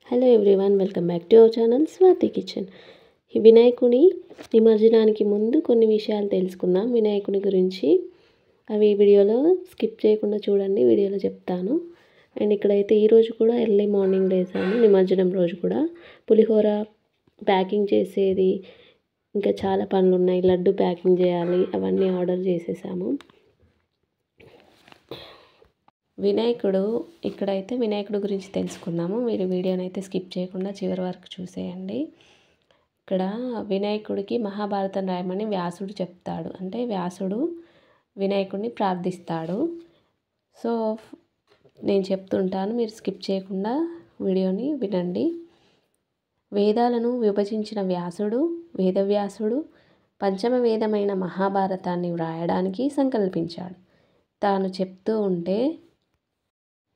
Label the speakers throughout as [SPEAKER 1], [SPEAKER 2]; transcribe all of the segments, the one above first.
[SPEAKER 1] Hello everyone, welcome back to our channel Swathi kitchen. వినాయకుని నిమజ్జనానికి ముందు కొన్ని విషయాలు తెలుసుకుందాం వినాయకుని గురించి. అవి వీడియోలో స్కిప్ చేయకుండా చూడండి, వీడియోలో చెప్తాను. అండ్ ఇక్కడైతే ఈరోజు కూడా ఎర్లీ మార్నింగ్ లేసాను, నిమజ్జనం రోజు కూడా. పులిహోర ప్యాకింగ్ చేసేది, ఇంకా చాలా పనులు ఉన్నాయి, లడ్డు ప్యాకింగ్ చేయాలి, అవన్నీ ఆర్డర్ చేసేసాము. ఇక్కడైతే వినాయకుడు గురించి తెలుసుకుందాము. మీరు వీడియోని అయితే స్కిప్ చేయకుండా చివరి వరకు చూసేయండి. ఇక్కడ వినాయకుడికి మహాభారతం రాయమని వ్యాసుడు చెప్తాడు. అంటే వ్యాసుడు వినాయకుడిని ప్రార్థిస్తాడు. సో నేను చెప్తుంటాను, మీరు స్కిప్ చేయకుండా వీడియోని వినండి. వేదాలను విభజించిన వేదవ్యాసుడు పంచమ వేదమైన మహాభారతాన్ని వ్రాయడానికి సంకల్పించాడు.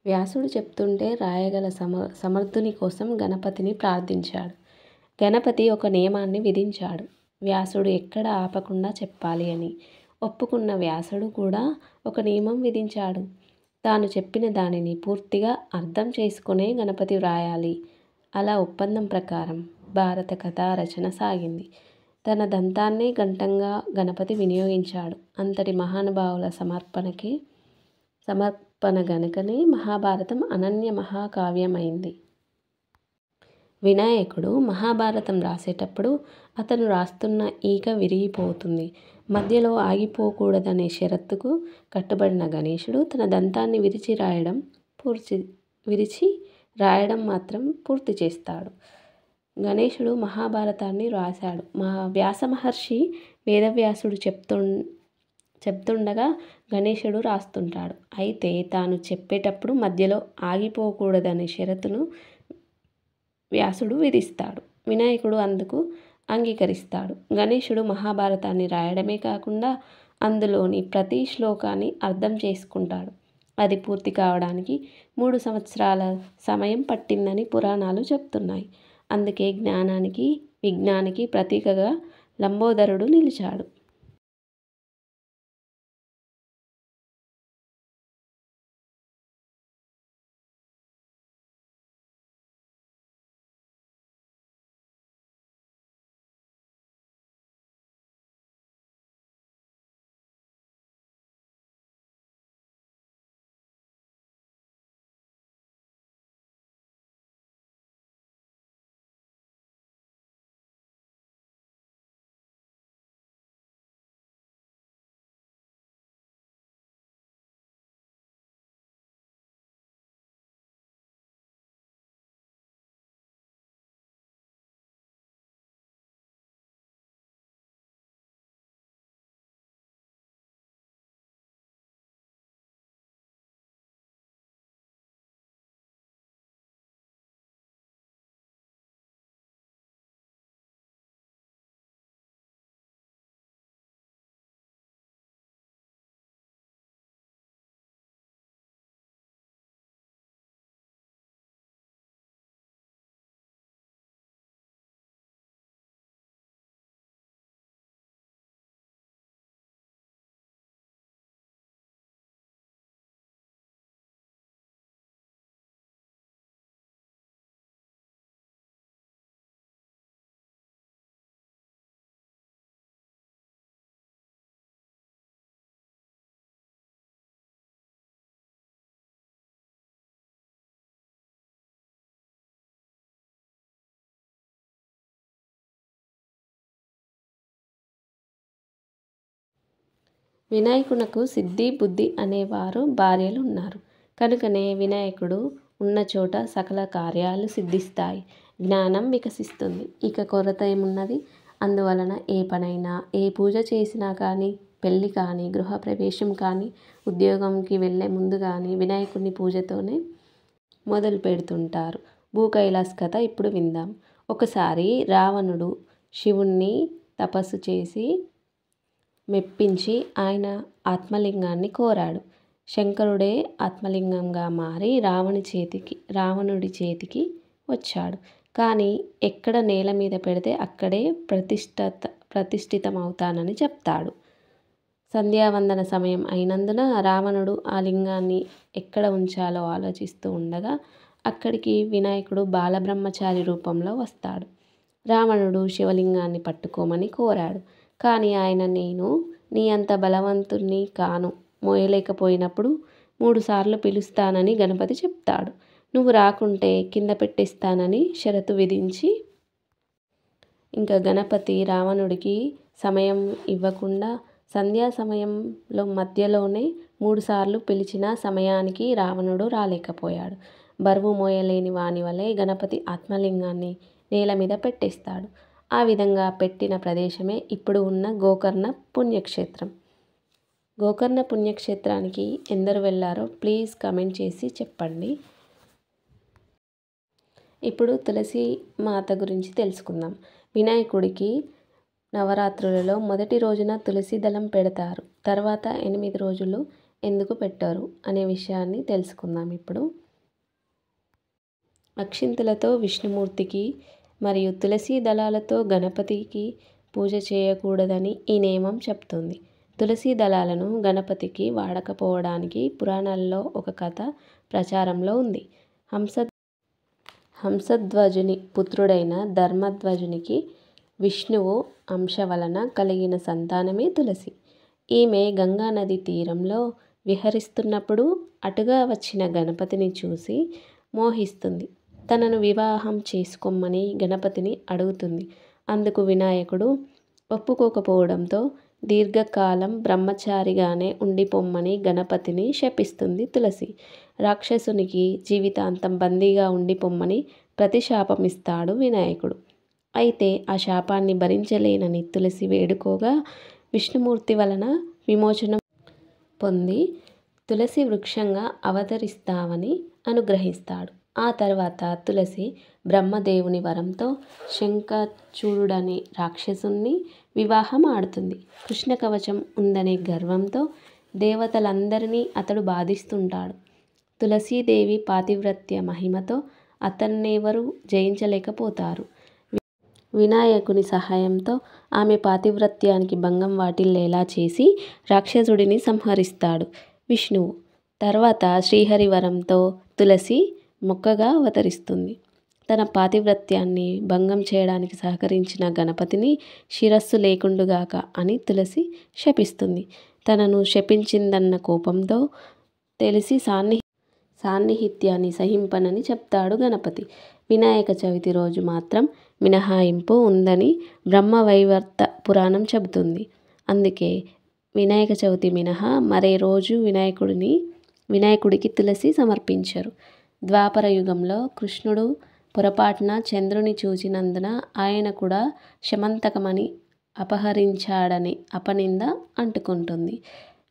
[SPEAKER 1] వ్యాసుడు చెప్తుంటే రాయగల సమర్థుని కోసం గణపతిని ప్రార్థించాడు. గణపతి ఒక నియమాన్ని విధించాడు, వ్యాసుడు ఎక్కడ ఆపకుండా చెప్పాలి అని. ఒప్పుకున్న వ్యాసుడు కూడా ఒక నియమం విధించాడు, తాను చెప్పిన దానిని పూర్తిగా అర్థం చేసుకునే గణపతి వ్రాయాలి. అలా ఒప్పందం ప్రకారం భారత కథా రచన సాగింది. తన దంతాన్నే గంటంగా గణపతి వినియోగించాడు. అంతటి మహానుభావుల సమర్పణ గనుకనే మహాభారతం అనన్య మహాకావ్యమైంది. వినాయకుడు మహాభారతం రాసేటప్పుడు అతను రాస్తున్న ఈక విరిగిపోతుంది. మధ్యలో ఆగిపోకూడదనే షరతుకు కట్టుబడిన గణేశుడు తన దంతాన్ని విరిచి రాయడం మాత్రం పూర్తి చేస్తాడు. గణేశుడు మహాభారతాన్ని రాశాడు. వ్యాస మహర్షి వేదవ్యాసుడు చెప్తుండగా గణేశుడు రాస్తుంటాడు. అయితే తాను చెప్పేటప్పుడు మధ్యలో ఆగిపోకూడదనే షరతును వ్యాసుడు విధిస్తాడు. వినాయకుడు అందుకు అంగీకరిస్తాడు. గణేశుడు మహాభారతాన్ని రాయడమే కాకుండా అందులోని ప్రతి శ్లోకాన్ని అర్థం చేసుకుంటాడు. అది పూర్తి కావడానికి 3 సంవత్సరాల సమయం పట్టిందని పురాణాలు చెప్తున్నాయి. అందుకే జ్ఞానానికి విజ్ఞానికి ప్రతీకగా లంబోదరుడు నిలిచాడు. వినాయకునకు సిద్ధి బుద్ధి అనేవారు భార్యలు ఉన్నారు. కనుకనే వినాయకుడు ఉన్న చోట సకల కార్యాలు సిద్ధిస్తాయి, జ్ఞానం వికసిస్తుంది. ఇక కొరత ఏమున్నది? అందువలన ఏ పనైనా, ఏ పూజ చేసినా కానీ, పెళ్ళి కానీ, గృహప్రవేశం కానీ, ఉద్యోగంకి వెళ్ళే ముందు కానీ వినాయకుడిని పూజతోనే మొదలు పెడుతుంటారు. భూకైలాస్ కథ ఇప్పుడు విందాం. ఒకసారి రావణుడు శివుణ్ణి తపస్సు చేసి మెప్పించి ఆయన ఆత్మలింగాన్ని కోరాడు. శంకరుడే ఆత్మలింగంగా మారి రావణుడి చేతికి వచ్చాడు. కానీ ఎక్కడ నేల మీద పెడితే అక్కడే ప్రతిష్ఠితమవుతానని చెప్తాడు. సంధ్యావందన సమయం అయినందున రావణుడు ఆ లింగాన్ని ఎక్కడ ఉంచాలో ఆలోచిస్తూ ఉండగా అక్కడికి వినాయకుడు బాలబ్రహ్మచారి రూపంలో వస్తాడు. రావణుడు శివలింగాన్ని పట్టుకోమని కోరాడు. కానీ ఆయన నేను నీ అంత బలవంతుణ్ణి కాను, మోయలేకపోయినప్పుడు 3 సార్లు పిలుస్తానని గణపతి చెప్తాడు. నువ్వు రాకుంటే కింద పెట్టేస్తానని షరతు విధించి ఇంకా గణపతి రావణుడికి సమయం ఇవ్వకుండా సంధ్యా సమయంలో మధ్యలోనే 3 సార్లు పిలిచిన సమయానికి రావణుడు రాలేకపోయాడు. బరువు మోయలేని వాని వలె గణపతి ఆత్మలింగాన్ని నేల మీద పెట్టేస్తాడు. ఆ విధంగా పెట్టిన ప్రదేశమే ఇప్పుడు ఉన్న గోకర్ణ పుణ్యక్షేత్రం. గోకర్ణ పుణ్యక్షేత్రానికి ఎందరు వెళ్ళారో ప్లీజ్ కామెంట్ చేసి చెప్పండి. ఇప్పుడు తులసి మాత గురించి తెలుసుకుందాం. వినాయకుడికి నవరాత్రులలో మొదటి రోజున తులసి దళం పెడతారు. తర్వాత 8 రోజులు ఎందుకు పెట్టారు అనే విషయాన్ని తెలుసుకుందాం. ఇప్పుడు అక్షింతలతో విష్ణుమూర్తికి మరియు తులసి దళాలతో గణపతికి పూజ చేయకూడదని ఈ నియమం చెప్తుంది. తులసి దళాలను గణపతికి వాడకపోవడానికి పురాణాల్లో ఒక కథ ప్రచారంలో ఉంది. హంసధ్వజుని పుత్రుడైన ధర్మధ్వజునికి విష్ణువు అంశ వలన కలిగిన సంతానమే తులసి. ఈమె గంగానది తీరంలో విహరిస్తున్నప్పుడు అటుగా వచ్చిన గణపతిని చూసి మోహిస్తుంది. తనను వివాహం చేసుకోమని గణపతిని అడుగుతుంది. అందుకు వినాయకుడు ఒప్పుకోకపోవడంతో దీర్ఘకాలం బ్రహ్మచారిగానే ఉండిపోమ్మని గణపతిని శపిస్తుంది తులసి. రాక్షసునికి జీవితాంతం బందీగా ఉండిపోమ్మని ప్రతిశాపమిస్తాడు వినాయకుడు. అయితే ఆ శాపాన్ని భరించలేనని తులసి వేడుకోగా విష్ణుమూర్తి వలన విమోచనం పొంది తులసి వృక్షంగా అవతరిస్తావని అనుగ్రహిస్తాడు. ఆ తర్వాత తులసి బ్రహ్మదేవుని వరంతో శంఖచూడుడనే రాక్షసుని వివాహం ఆడుతుంది. కృష్ణ కవచం ఉందనే గర్వంతో దేవతలందరినీ అతడు బాధిస్తుంటాడు. తులసీదేవి పాతివ్రత్య మహిమతో అతన్నెవరూ జయించలేకపోతారు. వినాయకుని సహాయంతో ఆమె పాతివ్రత్యానికి భంగం వాటిల్లేలా చేసి రాక్షసుడిని సంహరిస్తాడు విష్ణువు. తర్వాత శ్రీహరి వరంతో తులసి మొక్కగా అవతరిస్తుంది. తన పాతివ్రత్యాన్ని భంగం చేయడానికి సహకరించిన గణపతిని శిరస్సు లేకుండుగాక అని తులసి శపిస్తుంది. తనను శపించిందన్న కోపంతో తెలిసి సాన్నిహిత్యాన్ని సహింపనని చెప్తాడు గణపతి. వినాయక చవితి రోజు మాత్రం మినహాయింపు ఉందని బ్రహ్మవైవర్త పురాణం చెబుతుంది. అందుకే వినాయక చవితి మినహా మరే రోజు వినాయకుడికి తులసి సమర్పించరు. ద్వాపర యుగంలో కృష్ణుడు పొరపాటున చంద్రుని చూచినందున ఆయన కూడా శమంతకమని అపహరించాడనే అపనింద అంటుకుంటుంది.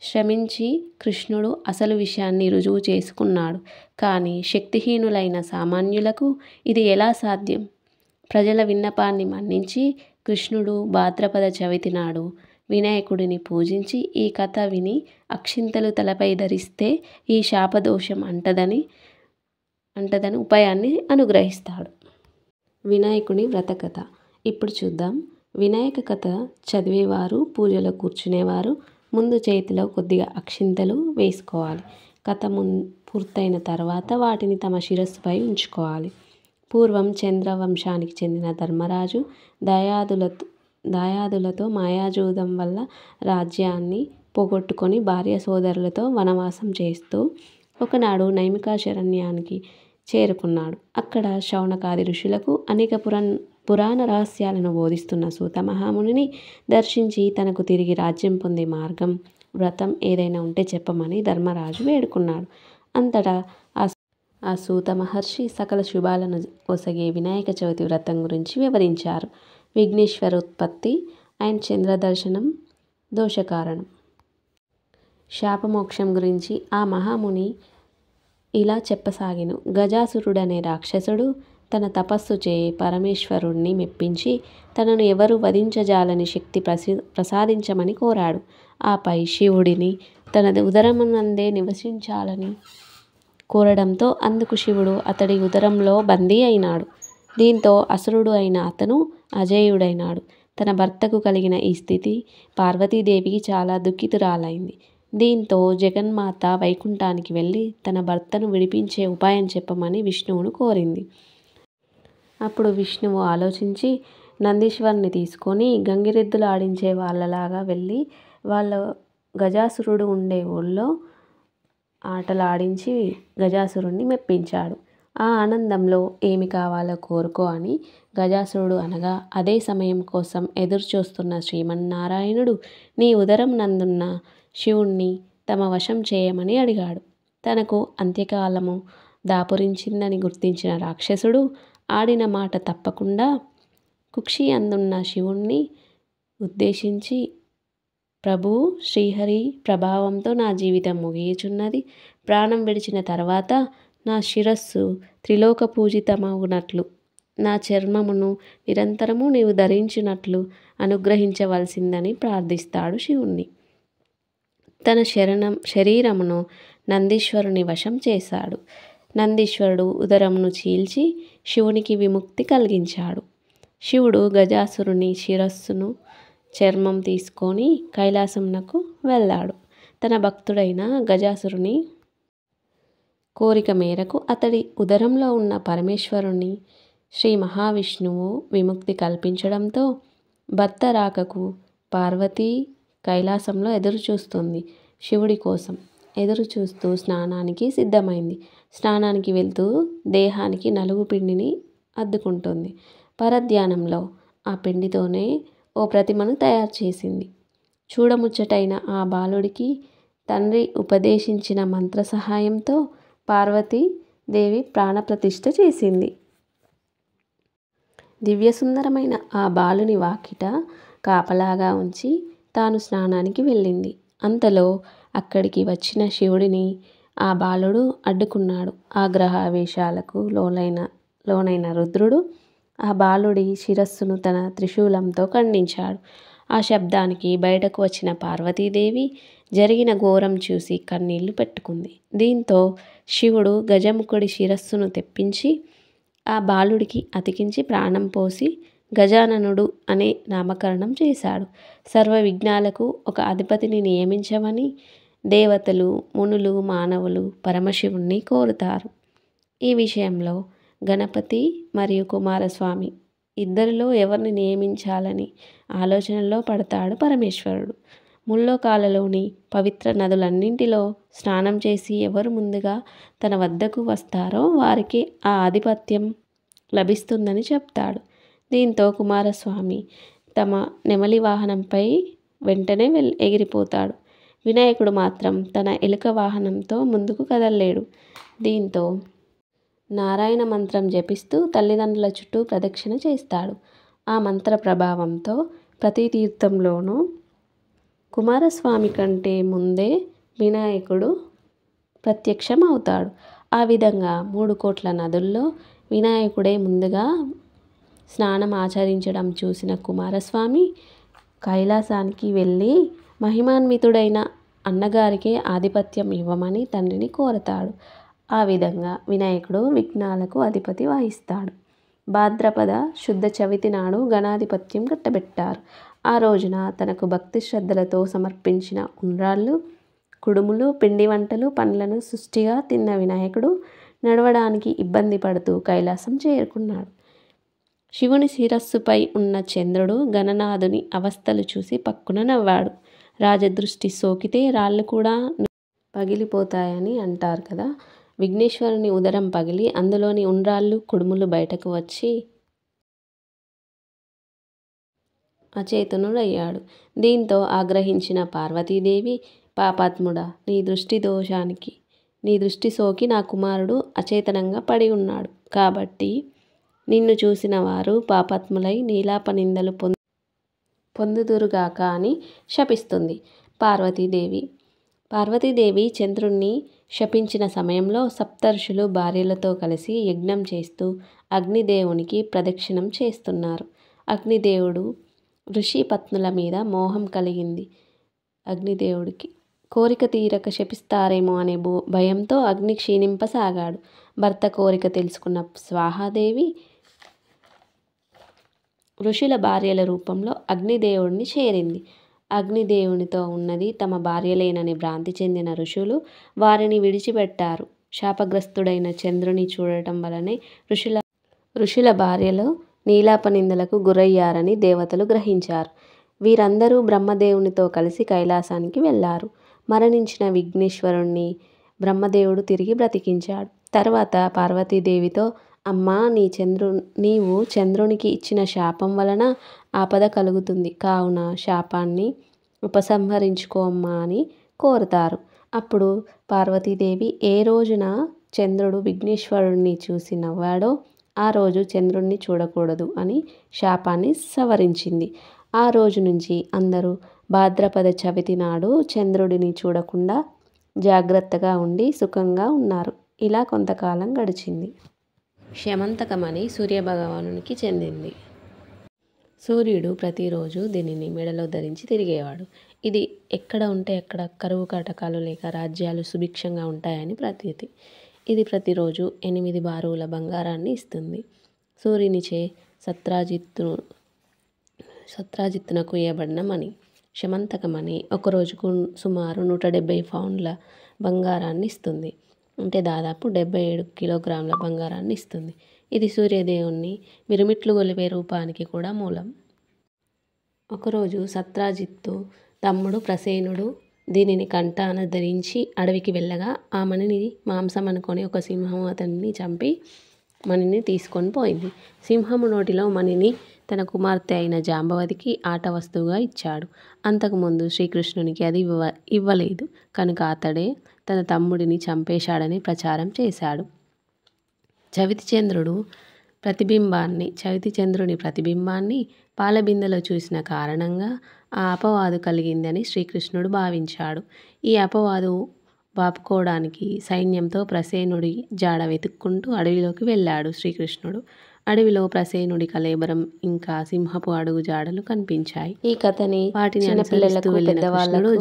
[SPEAKER 1] శ్రమించి కృష్ణుడు అసలు విషయాన్ని రుజువు చేసుకున్నాడు. కానీ శక్తిహీనులైన సామాన్యులకు ఇది ఎలా సాధ్యం? ప్రజల విన్నపాన్ని మన్నించి కృష్ణుడు భాద్రపద చవితి నాడు వినాయకుడిని పూజించి ఈ కథ విని అక్షింతలు తలపై ధరిస్తే ఈ శాపదోషం అంటదని ఉపాయాన్ని అనుగ్రహిస్తాడు. వినాయకుని వ్రతకథ ఇప్పుడు చూద్దాం. వినాయక కథ చదివేవారు, పూజలో కూర్చునేవారు ముందు చేతిలో కొద్దిగా అక్షింతలు వేసుకోవాలి. కథ పూర్తయిన తర్వాత వాటిని తమ శిరస్సుపై ఉంచుకోవాలి. పూర్వం చంద్రవంశానికి చెందిన ధర్మరాజు దాయాదులతో మాయాజూదం వల్ల రాజ్యాన్ని పోగొట్టుకొని భార్య సోదరులతో వనవాసం చేస్తూ ఒకనాడు నైమిషారణ్యానికి చేరుకున్నాడు. అక్కడ శౌనకాది ఋషులకు అనేక పురాణ రహస్యాలను బోధిస్తున్న సూత మహామునిని దర్శించి తనకు తిరిగి రాజ్యం పొందే మార్గం, వ్రతం ఏదైనా ఉంటే చెప్పమని ధర్మరాజు వేడుకున్నాడు. అంతటా ఆ సూత మహర్షి సకల శుభాలను కొసగే వినాయక చవితి వ్రతం గురించి వివరించారు. విఘ్నేశ్వరోత్పత్తి అండ్ చంద్రదర్శనం దోషకారణం. శాపమోక్షం గురించి ఆ మహాముని ఇలా చెప్పసాగెను. గజాసురుడనే రాక్షసుడు తన తపస్సు చే పరమేశ్వరుణ్ణి మెప్పించి తనను ఎవరు వధించజాలని శక్తి ప్రసాదించమని కోరాడు. ఆపై శివుడిని తన ఉదరమునందే నివసించాలని కోరడంతో అందుకు శివుడు అతడి ఉదరంలో బందీ అయినాడు. దీంతో అసురుడు అయిన అతను అజేయుడైనాడు. తన భర్తకు కలిగిన ఈ స్థితి పార్వతీదేవికి చాలా దుఃఖితురాలైంది. దీంతో జగన్మాత వైకుంఠానికి వెళ్ళి తన భర్తను విడిపించే ఉపాయం చెప్పమని విష్ణువును కోరింది. అప్పుడు విష్ణువు ఆలోచించి నందీశ్వరుని తీసుకొని గంగిరెద్దులు ఆడించే వాళ్ళలాగా వెళ్ళి వాళ్ళ గజాసురుడు ఉండే ఊళ్ళో ఆటలు ఆడించి గజాసురుణ్ణి మెప్పించాడు. ఆ ఆనందంలో ఏమి కావాలో కోరుకో అని గజాసురుడు అనగా అదే సమయం కోసం ఎదురుచూస్తున్న శ్రీమన్నారాయణుడు నీ ఉదరం నందున్న శివుణ్ణి తమ వశం చేయమని అడిగాడు. తనకు అంత్యకాలము దాపురించిందని గుర్తించిన రాక్షసుడు ఆడిన మాట తప్పకుండా కుక్షి అందున్న శివుణ్ణి ఉద్దేశించి ప్రభు శ్రీహరి ప్రభావంతో నా జీవితం ముగియుచున్నది. ప్రాణం విడిచిన తర్వాత నా శిరస్సు త్రిలోక పూజితమగునట్లు నా చర్మమును నిరంతరము నీవు ధరించినట్లు అనుగ్రహించవలసిందని ప్రార్థిస్తాడు శివుణ్ణి. తన శరీరమును నందీశ్వరుని వశం చేశాడు. నందీశ్వరుడు ఉదరమును చీల్చి శివునికి విముక్తి కలిగించాడు. శివుడు గజాసురుని శిరస్సును చర్మం తీసుకొని కైలాసమునకు వెళ్ళాడు. తన భక్తుడైన గజాసురుని కోరిక మేరకు అతడి ఉదరంలో ఉన్న పరమేశ్వరుని శ్రీ మహావిష్ణువు విముక్తి కల్పించడంతో భర్త రాకకు పార్వతీ కైలాసంలో ఎదురుచూస్తుంది. శివుడి కోసం ఎదురుచూస్తూ స్నానానికి సిద్ధమైంది. స్నానానికి వెళ్తూ దేహానికి నలుగు పిండిని అద్దుకుంటుంది. పరధ్యానంలో ఆ పిండితోనే ఓ ప్రతిమను తయారు చేసింది. చూడముచ్చటైన ఆ బాలుడికి తండ్రి ఉపదేశించిన మంత్ర సహాయంతో పార్వతీదేవి ప్రాణప్రతిష్ఠ చేసింది. దివ్యసుందరమైన ఆ బాలుని వాకిట కాపలాగా ఉంచి తాను స్నానానికి వెళ్ళింది. అంతలో అక్కడికి వచ్చిన శివుడిని ఆ బాలుడు అడ్డుకున్నాడు. ఆగ్రహావేశాలకు లోనైన రుద్రుడు ఆ బాలుడి శిరస్సును తన త్రిశూలంతో ఖండించాడు. ఆ శబ్దానికి బయటకు వచ్చిన పార్వతీదేవి జరిగిన ఘోరం చూసి కన్నీళ్లు పెట్టుకుంది. దీంతో శివుడు గజముఖుడి శిరస్సును తెప్పించి ఆ బాలుడికి అతికించి ప్రాణం పోసి గజాననుడు అనే నామకరణం చేశాడు. సర్వ విఘ్నాలకు ఒక అధిపతిని నియమించమని దేవతలు, మునులు, మానవులు పరమశివుణ్ణి కోరుతారు. ఈ విషయంలో గణపతి మరియు కుమారస్వామి ఇద్దరిలో ఎవరిని నియమించాలని ఆలోచనలో పడతాడు పరమేశ్వరుడు. ముల్లోకాలలోని పవిత్ర నదులన్నింటిలో స్నానం చేసి ఎవరు ముందుగా తన వద్దకు వస్తారో వారికి ఆ ఆధిపత్యం లభిస్తుందని చెప్తాడు. దీంతో కుమారస్వామి తమ నెమలి వాహనంపై వెంటనే ఎగిరిపోతాడు. వినాయకుడు మాత్రం తన ఎలుక వాహనంతో ముందుకు కదలలేడు. దీంతో నారాయణ మంత్రం జపిస్తూ తల్లిదండ్రుల చుట్టూ ప్రదక్షిణ చేస్తాడు. ఆ మంత్ర ప్రభావంతో ప్రతి తీర్థంలోనూ కుమారస్వామి కంటే ముందే వినాయకుడు ప్రత్యక్షం అవుతాడు. ఆ విధంగా 3 కోట్ల నదుల్లో వినాయకుడే ముందుగా స్నానం ఆచరించడం చూసిన కుమారస్వామి కైలాసానికి వెళ్ళి మహిమాన్వితుడైన అన్నగారికే ఆధిపత్యం ఇవ్వమని తండ్రిని కోరతాడు. ఆ విధంగా వినాయకుడు విఘ్నాలకు అధిపతి వహిస్తాడు. భాద్రపద శుద్ధ చవితి నాడు గణాధిపత్యం కట్టబెట్టారు. ఆ రోజున తనకు భక్తి శ్రద్ధలతో సమర్పించిన ఉండ్రాళ్ళు, కుడుములు, పిండి వంటలు, పండ్లను సుష్టిగా తిన్న వినాయకుడు నడవడానికి ఇబ్బంది పడుతూ కైలాసం చేరుకున్నాడు. శివుని శిరస్సుపై ఉన్న చంద్రుడు గణనాథుని అవస్థలు చూసి పక్కున నవ్వాడు. రాజదృష్టి సోకితే రాళ్ళు కూడా పగిలిపోతాయని అంటారు కదా. విఘ్నేశ్వరుని ఉదరం పగిలి అందులోని ఉండ్రాళ్ళు, కుడుములు బయటకు వచ్చి అచేతనుడయ్యాడు. దీంతో ఆగ్రహించిన పార్వతీదేవి, పాపాత్ముడా, నీ దృష్టి సోకి నా కుమారుడు అచేతనంగా పడి ఉన్నాడు. కాబట్టి నిన్ను చూసిన వారు పాపాత్ములై నీలాప నిందలు పొందుదురుగాక అని శపిస్తుంది పార్వతీదేవి చంద్రుణ్ణి శపించిన సమయంలో సప్తర్షులు భార్యలతో కలిసి యజ్ఞం చేస్తూ అగ్నిదేవునికి ప్రదక్షిణం చేస్తున్నారు. అగ్నిదేవుడు ఋషి పత్నుల మీద మోహం కలిగింది. అగ్నిదేవుడికి కోరిక తీరక శపిస్తారేమో అనే భయంతో అగ్ని క్షీణింపసాగాడు. భర్త కోరిక తెలుసుకున్న స్వాహాదేవి ఋషుల భార్యల రూపంలో అగ్నిదేవుడిని చేరింది. అగ్నిదేవునితో ఉన్నది తమ భార్యలేనని భ్రాంతి చెందిన ఋషులు వారిని విడిచిపెట్టారు. శాపగ్రస్తుడైన చంద్రుని చూడటం వలనే ఋషుల భార్యలు నీలాపనిందలకు గురయ్యారని దేవతలు గ్రహించారు. వీరందరూ బ్రహ్మదేవునితో కలిసి కైలాసానికి వెళ్ళారు. మరణించిన విఘ్నేశ్వరుణ్ణి బ్రహ్మదేవుడు తిరిగి బ్రతికించాడు. తర్వాత పార్వతీదేవితో, అమ్మా, నీవు చంద్రునికి ఇచ్చిన శాపం వలన ఆపద కలుగుతుంది, కావున శాపాన్ని ఉపసంహరించుకోమ్మా అని కోరుతారు. అప్పుడు పార్వతీదేవి ఏ రోజున చంద్రుడు విఘ్నేశ్వరుణ్ణి చూసి నవ్వాడో ఆ రోజు చంద్రుణ్ణి చూడకూడదు అని శాపాన్ని సవరించింది. ఆ రోజు నుంచి అందరూ భాద్రపద చవితి నాడు చంద్రుడిని చూడకుండా జాగ్రత్తగా ఉండి సుఖంగా ఉన్నారు. ఇలా కొంతకాలం గడిచింది. శమంతకమణి సూర్యభగవానునికి చెందింది. సూర్యుడు ప్రతిరోజు దీనిని మెడలో ధరించి తిరిగేవాడు. ఇది ఎక్కడ ఉంటే అక్కడ కరువు కాటకాలు లేక రాజ్యాలు సుభిక్షంగా ఉంటాయని ప్రతీతి. ఇది ప్రతిరోజు 8 బారుల బంగారాన్ని ఇస్తుంది. సూర్యునిచే సత్రాజిత్తునకు ఇయ్యబడిన మణి శమంతకమణి ఒక రోజుకు సుమారు 170 పౌండ్ల బంగారాన్ని ఇస్తుంది. అంటే దాదాపు 77 కిలోగ్రాముల బంగారాన్ని ఇస్తుంది. ఇది సూర్యదేవుణ్ణి మిరుమిట్లు గొలిపే రూపానికి కూడా మూలం. ఒకరోజు సత్రాజిత్తు తమ్ముడు ప్రసేనుడు దీనిని కంఠాన ధరించి అడవికి వెళ్ళగా ఆ మణిని మాంసం అనుకొని ఒక సింహము అతన్ని చంపి మణిని తీసుకొని పోయింది. సింహము నోటిలో మణిని తన కుమార్తె అయిన జాంబవతికి ఆట వస్తువుగా ఇచ్చాడు. అంతకుముందు శ్రీకృష్ణునికి అది ఇవ్వలేదు కనుక అతడే తన తమ్ముడిని చంపేశాడని ప్రచారం చేశాడు. చవితి చంద్రుని ప్రతిబింబాన్ని పాలబిందెలో చూసిన కారణంగా ఆ అపవాదు కలిగిందని శ్రీకృష్ణుడు భావించాడు. ఈ అపవాదు బాపుకోవడానికి సైన్యంతో ప్రసేనుడి జాడ వెతుక్కుంటూ అడవిలోకి వెళ్ళాడు శ్రీకృష్ణుడు. అడవిలో ప్రసేనుడి కళేబరం ఇంకా సింహపు అడుగు జాడలు కనిపించాయి. ఈ కథని వాటిని అనుసరిస్తూ వెళ్ళిన కృష్ణుడు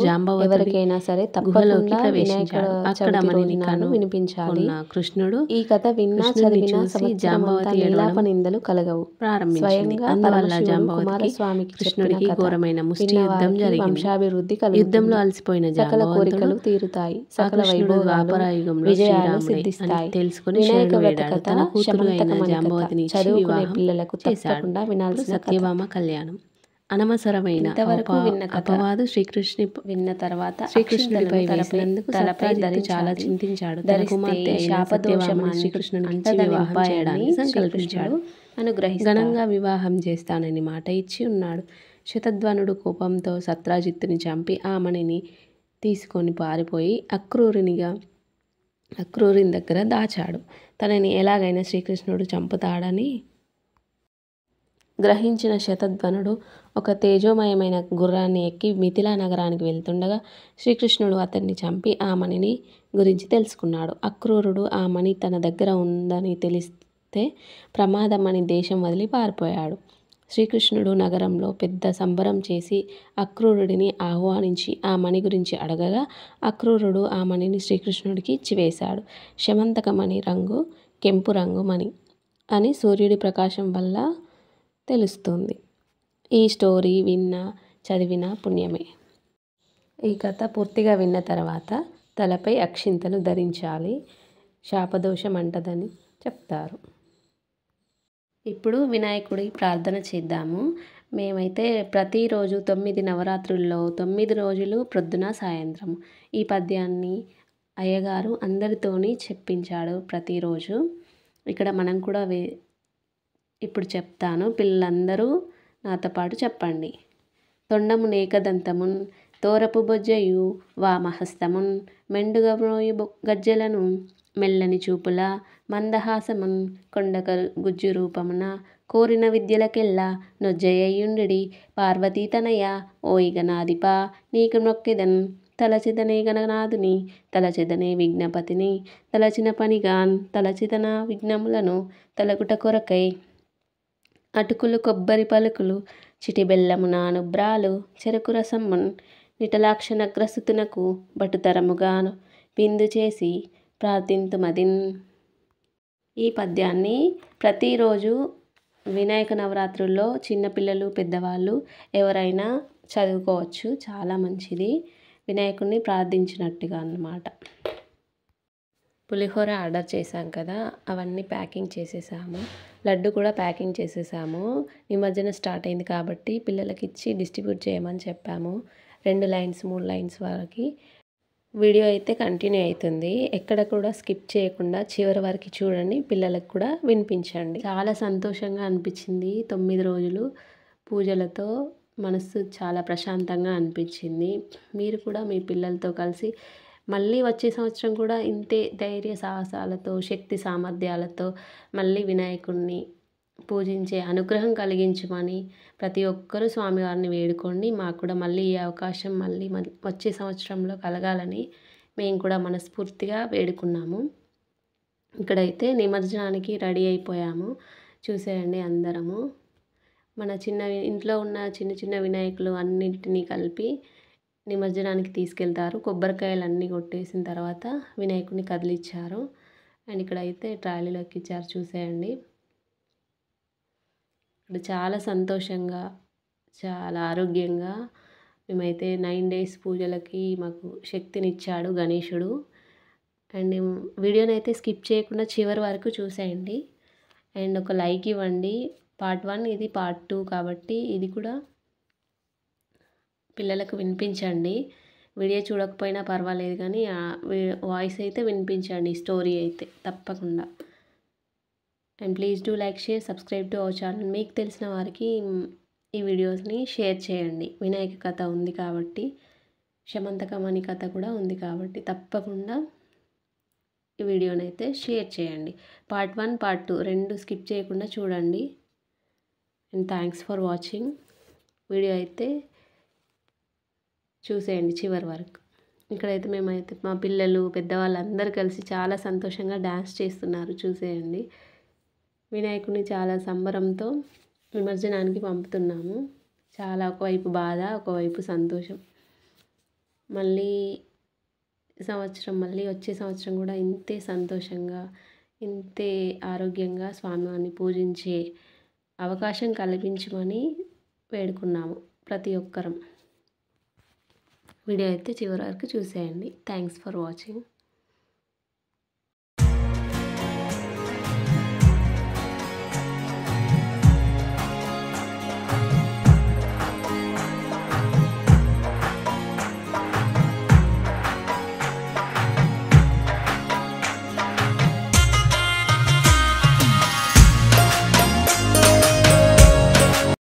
[SPEAKER 1] ఎవరికైనా సరే గుహలోకి ప్రవేశించాడు. అక్కడ మణిని వినిపించాలి. కృష్ణుడు ఈ కథ విన్నా చదివినా జాంబవతి నీలాపనిందలు కలగవు ప్రారంభించింది. అందువల్ల జాంబవతికి కృష్ణుడికి ఘోరమైన ముష్టి యుద్ధం జరిగింది. వంశాభివృద్ధి యుద్ధంలో అలసిపోయిన సకల కోరికలు తీరుతాయి, సకల వైభవయుగంలో విజయాలు సిద్ధిస్తాయి తెలుసుకుని వినాయక వ్రత కథ తన కూతురు అయిన జాంబవతిని చదువుకునే పిల్లలకు తప్పకుండా వినాల్సిన సత్యభామ కళ్యాణం. అనవసరమైన అపవాదు శ్రీకృష్ణుని విన్న తర్వాత శ్రీకృష్ణుడిపై వేసినందుకు తలపై చాలా చింతించాడు. తన కుమార్తె శాపదోషమని శ్రీకృష్ణునికి వివాహం చేయడానికి సంకల్పించాడు. ఘనంగా వివాహం చేస్తానని మాట ఇచ్చి ఉన్నాడు. శతధ్వనుడు కోపంతో సత్రాజిత్తుని చంపి ఆ మణిని తీసుకొని పారిపోయి అక్రూరుని దగ్గర దాచాడు. తనని ఎలాగైనా శ్రీకృష్ణుడు చంపుతాడని గ్రహించిన శతధ్వనుడు ఒక తేజోమయమైన గుర్రాన్ని ఎక్కి మిథిలా నగరానికి వెళ్తుండగా శ్రీకృష్ణుడు అతన్ని చంపి ఆ మణిని గురించి తెలుసుకున్నాడు. అక్రూరుడు ఆ మణి తన దగ్గర ఉందని తెలిస్తే ప్రమాదమని దేశం వదిలి పారిపోయాడు. శ్రీకృష్ణుడు నగరంలో పెద్ద సంబరం చేసి అక్రూరుడిని ఆహ్వానించి ఆ మణి గురించి అడగగా అక్రూరుడు ఆ మణిని శ్రీకృష్ణుడికి ఇచ్చివేశాడు. శమంతకమణి రంగు కెంపు రంగు మణి అని సూర్యుడి ప్రకాశం వల్ల తెలుస్తుంది. ఈ స్టోరీ చదివిన పుణ్యమే. ఈ కథ పూర్తిగా విన్న తర్వాత తలపై అక్షింతలు ధరించాలి, శాపదోషం అంటదని చెప్తారు. ఇప్పుడు వినాయకుడి ప్రార్థన చేద్దాము. మేమైతే ప్రతిరోజు 9 నవరాత్రుల్లో 9 రోజులు ప్రొద్దున సాయంత్రం ఈ పద్యాన్ని అయ్యగారు అందరితోని చెప్పించాడు ప్రతిరోజు. ఇక్కడ మనం కూడా ఇప్పుడు చెప్తాను, పిల్లలందరూ నాతో పాటు చెప్పండి. తొండము నేకదంతమున్ తోరపు బొజ్జయు వామహస్తమున్ మెండుగ మ్రోయు గజ్జెలను మెల్లని చూపుల మందహాసమున్ కొండక గుజ్జు రూపమున కోరిన విద్యలకెల్లా నొజ్జయ్యుండి పార్వతీతనయ ఓయిగనాదిప నీకు మొక్కెదన్ తలచిదనే గణనాథుని తలచిదనే విఘ్నపతిని తలచిన పనిగాన్ తలచితన విఘ్నములను తలకుట కొరకై అటుకులు కొబ్బరి పలుకులు చిటిబెల్లము నానుబ్రాలు చెరుకు రసమున్ నిటలాక్షనగ్రసుతునకు బటుతరముగాను విందు చేసి ప్రార్థింతుమదిన్. ఈ పద్యాన్ని ప్రతిరోజు వినాయక నవరాత్రుల్లో చిన్నపిల్లలు పెద్దవాళ్ళు ఎవరైనా చదువుకోవచ్చు. చాలా మంచిది. వినాయకుడిని ప్రార్థించినట్టుగా అన్నమాట. పులిహోర ఆర్డర్ చేశాం కదా, అవన్నీ ప్యాకింగ్ చేసేసాము. లడ్డు కూడా ప్యాకింగ్ చేసేసాము. నిమజ్జనం స్టార్ట్ అయింది కాబట్టి పిల్లలకి ఇచ్చి డిస్ట్రిబ్యూట్ చేయమని చెప్పాము. 2 లైన్స్ 3 లైన్స్ వరకు. వీడియో అయితే కంటిన్యూ అవుతుంది. ఎక్కడ కూడా స్కిప్ చేయకుండా చివరి వరకు చూడండి. పిల్లలకు కూడా వినిపించండి. చాలా సంతోషంగా అనిపించింది. 9 రోజులు పూజలతో మనసు చాలా ప్రశాంతంగా అనిపించింది. మీరు కూడా మీ పిల్లలతో కలిసి మళ్ళీ వచ్చే సంవత్సరం కూడా ఇంతే ధైర్య సాహసాలతో, శక్తి సామర్థ్యాలతో మళ్ళీ వినాయకుడిని పూజించే అనుగ్రహం కలిగించమని ప్రతి ఒక్కరూ స్వామివారిని వేడుకోండి. మాకు కూడా మళ్ళీ ఈ అవకాశం మళ్ళీ వచ్చే సంవత్సరంలో కలగాలని మేము కూడా మనస్ఫూర్తిగా వేడుకున్నాము. ఇక్కడైతే నిమజ్జనానికి రెడీ అయిపోయాము. చూసేయండి అందరము. మన ఇంట్లో ఉన్న చిన్న చిన్న వినాయకులు అన్నింటినీ కలిపి నిమజ్జనానికి తీసుకెళ్తారు. కొబ్బరికాయలు అన్నీ కొట్టేసిన తర్వాత వినాయకుడిని కదిలిచ్చారు. అండ్ ఇక్కడైతే ట్రాలీలో ఎక్కించారు. చూసేయండి. ఇప్పుడు చాలా సంతోషంగా, చాలా ఆరోగ్యంగా మేమైతే 9 డేస్ పూజలకి మాకు శక్తినిచ్చాడు గణేశుడు. అండ్ వీడియోనైతే స్కిప్ చేయకుండా చివరి వరకు చూసేయండి. అండ్ ఒక లైక్ ఇవ్వండి. పార్ట్ 1, ఇది పార్ట్ 2 కాబట్టి ఇది కూడా పిల్లలకు వినిపించండి. వీడియో చూడకపోయినా పర్వాలేదు కానీ వాయిస్ అయితే వినిపించండి. స్టోరీ అయితే తప్పకుండా. And please do like, share, subscribe to our channel. మీకు తెలిసిన వారికి ఈ వీడియోస్ని షేర్ చేయండి. వినాయక కథ ఉంది కాబట్టి, శమంతకమణి కథ కూడా ఉంది కాబట్టి తప్పకుండా ఈ వీడియోనైతే షేర్ చేయండి. పార్ట్ 1, పార్ట్ 2 2 స్కిప్ చేయకుండా చూడండి. And thanks for watching. Video అయితే చూసేయండి చివరి వరకు. ఇక్కడైతే మేమైతే మా పిల్లలు, పెద్దవాళ్ళు అందరూ కలిసి చాలా సంతోషంగా డ్యాన్స్ చేస్తున్నారు. చూసేయండి. వినాయకుడిని చాలా సంబరంతో నిమజ్జనానికి పంపుతున్నాము. చాలా ఒకవైపు బాధ, ఒకవైపు సంతోషం. మళ్ళీ వచ్చే సంవత్సరం కూడా ఇంతే సంతోషంగా, ఇంతే ఆరోగ్యంగా స్వామివారిని పూజించే అవకాశం కల్పించమని వేడుకున్నాము ప్రతి ఒక్కరం. వీడియో అయితే చివరి వరకు చూసేయండి. Thanks for watching.